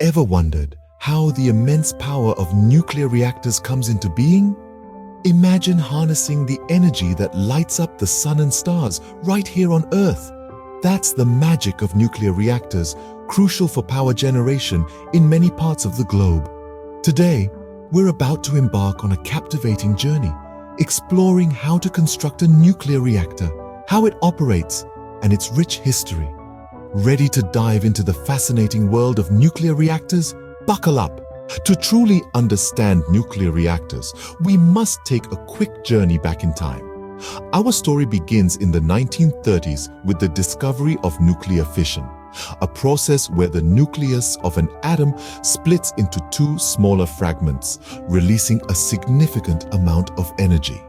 Ever wondered how the immense power of nuclear reactors comes into being? Imagine harnessing the energy that lights up the sun and stars right here on Earth. That's the magic of nuclear reactors, crucial for power generation in many parts of the globe. Today, we're about to embark on a captivating journey, exploring how to construct a nuclear reactor, how it operates, and its rich history. Ready to dive into the fascinating world of nuclear reactors? Buckle up! To truly understand nuclear reactors, we must take a quick journey back in time. Our story begins in the 1930s with the discovery of nuclear fission, a process where the nucleus of an atom splits into two smaller fragments, releasing a significant amount of energy.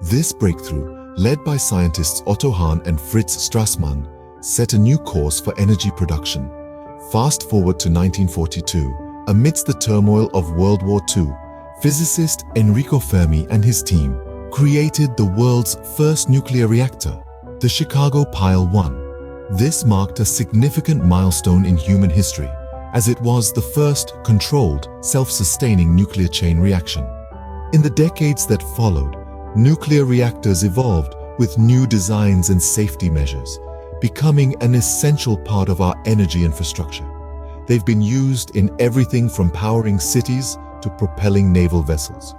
This breakthrough, led by scientists Otto Hahn and Fritz Strassmann, set a new course for energy production. Fast forward to 1942, amidst the turmoil of World War II, physicist Enrico Fermi and his team created the world's first nuclear reactor, the Chicago Pile 1. This marked a significant milestone in human history, as it was the first controlled, self-sustaining nuclear chain reaction. In the decades that followed, nuclear reactors evolved with new designs and safety measures, becoming an essential part of our energy infrastructure. They've been used in everything from powering cities to propelling naval vessels.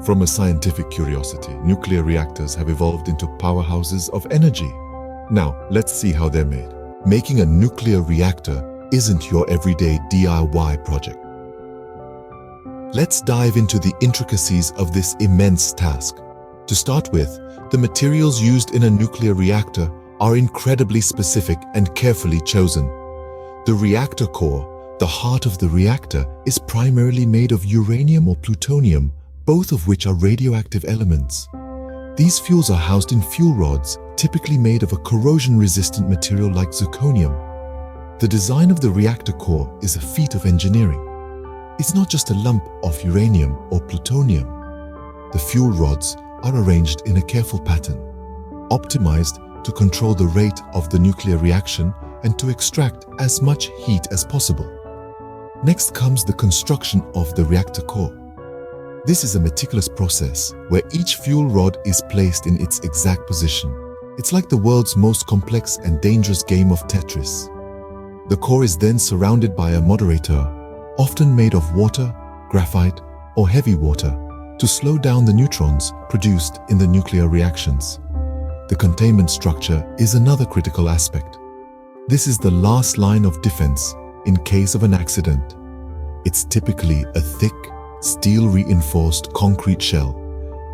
From a scientific curiosity, nuclear reactors have evolved into powerhouses of energy. Now, let's see how they're made. Making a nuclear reactor isn't your everyday DIY project. Let's dive into the intricacies of this immense task. To start with, the materials used in a nuclear reactor are incredibly specific and carefully chosen. The reactor core, the heart of the reactor, is primarily made of uranium or plutonium, both of which are radioactive elements. These fuels are housed in fuel rods, typically made of a corrosion-resistant material like zirconium. The design of the reactor core is a feat of engineering. It's not just a lump of uranium or plutonium. The fuel rods are arranged in a careful pattern, optimized to control the rate of the nuclear reaction and to extract as much heat as possible. Next comes the construction of the reactor core. This is a meticulous process where each fuel rod is placed in its exact position. It's like the world's most complex and dangerous game of Tetris. The core is then surrounded by a moderator, often made of water, graphite, or heavy water, to slow down the neutrons produced in the nuclear reactions. The containment structure is another critical aspect. This is the last line of defense in case of an accident. It's typically a thick, steel-reinforced concrete shell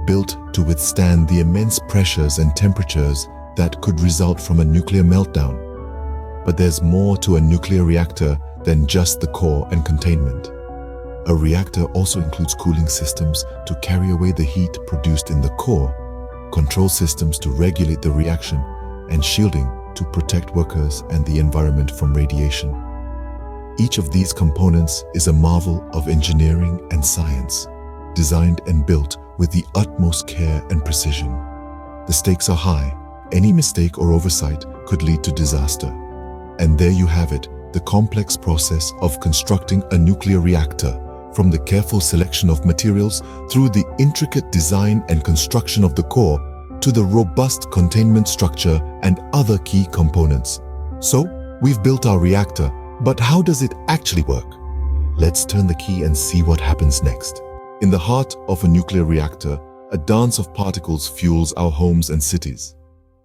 built to withstand the immense pressures and temperatures that could result from a nuclear meltdown. But there's more to a nuclear reactor than just the core and containment. A reactor also includes cooling systems to carry away the heat produced in the core, control systems to regulate the reaction, and shielding to protect workers and the environment from radiation. Each of these components is a marvel of engineering and science, designed and built with the utmost care and precision. The stakes are high. Any mistake or oversight could lead to disaster. And there you have it, the complex process of constructing a nuclear reactor, from the careful selection of materials through the intricate design and construction of the core to the robust containment structure and other key components. So, we've built our reactor, but how does it actually work? Let's turn the key and see what happens next. In the heart of a nuclear reactor, a dance of particles fuels our homes and cities.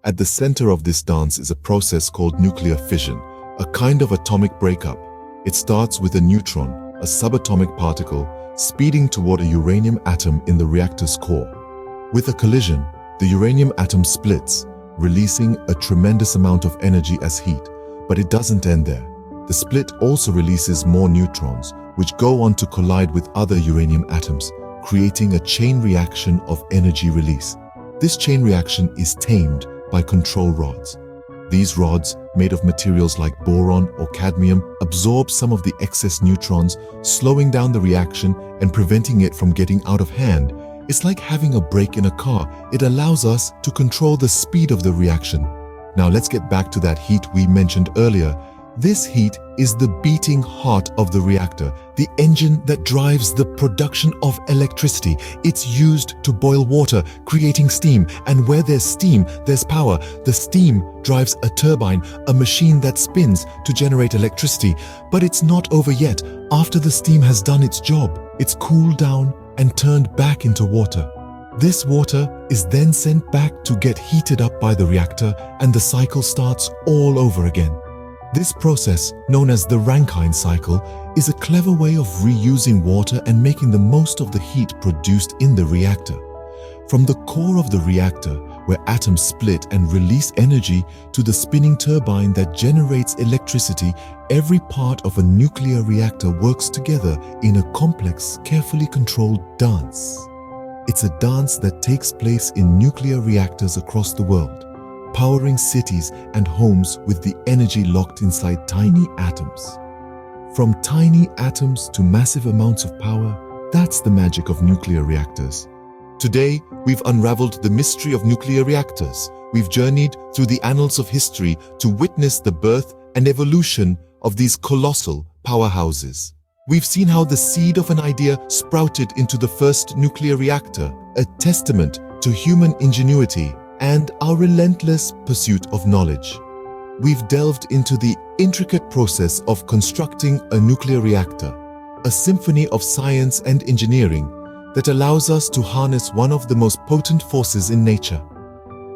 At the center of this dance is a process called nuclear fission, a kind of atomic breakup. It starts with a neutron, a subatomic particle, speeding toward a uranium atom in the reactor's core. With a collision, the uranium atom splits, releasing a tremendous amount of energy as heat. But it doesn't end there. The split also releases more neutrons, which go on to collide with other uranium atoms, creating a chain reaction of energy release. This chain reaction is tamed by control rods. These rods, made of materials like boron or cadmium, absorb some of the excess neutrons, slowing down the reaction and preventing it from getting out of hand. It's like having a brake in a car. It allows us to control the speed of the reaction. Now let's get back to that heat we mentioned earlier. This heat is the beating heart of the reactor, the engine that drives the production of electricity. It's used to boil water, creating steam, and where there's steam, there's power. The steam drives a turbine, a machine that spins to generate electricity. But it's not over yet. After the steam has done its job, it's cooled down and turned back into water. This water is then sent back to get heated up by the reactor, and the cycle starts all over again. This process, known as the Rankine cycle, is a clever way of reusing water and making the most of the heat produced in the reactor. From the core of the reactor, where atoms split and release energy, to the spinning turbine that generates electricity, every part of a nuclear reactor works together in a complex, carefully controlled dance. It's a dance that takes place in nuclear reactors across the world, powering cities and homes with the energy locked inside tiny atoms. From tiny atoms to massive amounts of power, that's the magic of nuclear reactors. Today, we've unraveled the mystery of nuclear reactors. We've journeyed through the annals of history to witness the birth and evolution of these colossal powerhouses. We've seen how the seed of an idea sprouted into the first nuclear reactor, a testament to human ingenuity and our relentless pursuit of knowledge. We've delved into the intricate process of constructing a nuclear reactor, a symphony of science and engineering that allows us to harness one of the most potent forces in nature.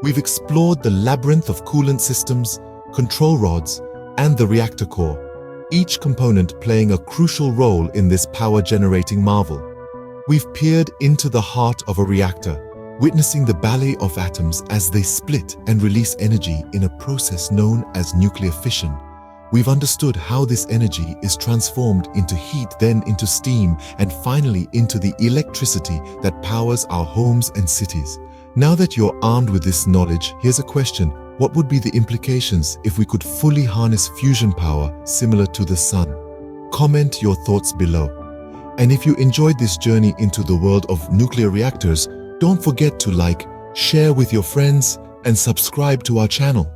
We've explored the labyrinth of coolant systems, control rods, and the reactor core, each component playing a crucial role in this power-generating marvel. We've peered into the heart of a reactor, witnessing the ballet of atoms as they split and release energy in a process known as nuclear fission. We've understood how this energy is transformed into heat, then into steam, and finally into the electricity that powers our homes and cities. Now that you're armed with this knowledge, here's a question. What would be the implications if we could fully harness fusion power similar to the sun? Comment your thoughts below. And if you enjoyed this journey into the world of nuclear reactors, don't forget to like, share with your friends, and subscribe to our channel.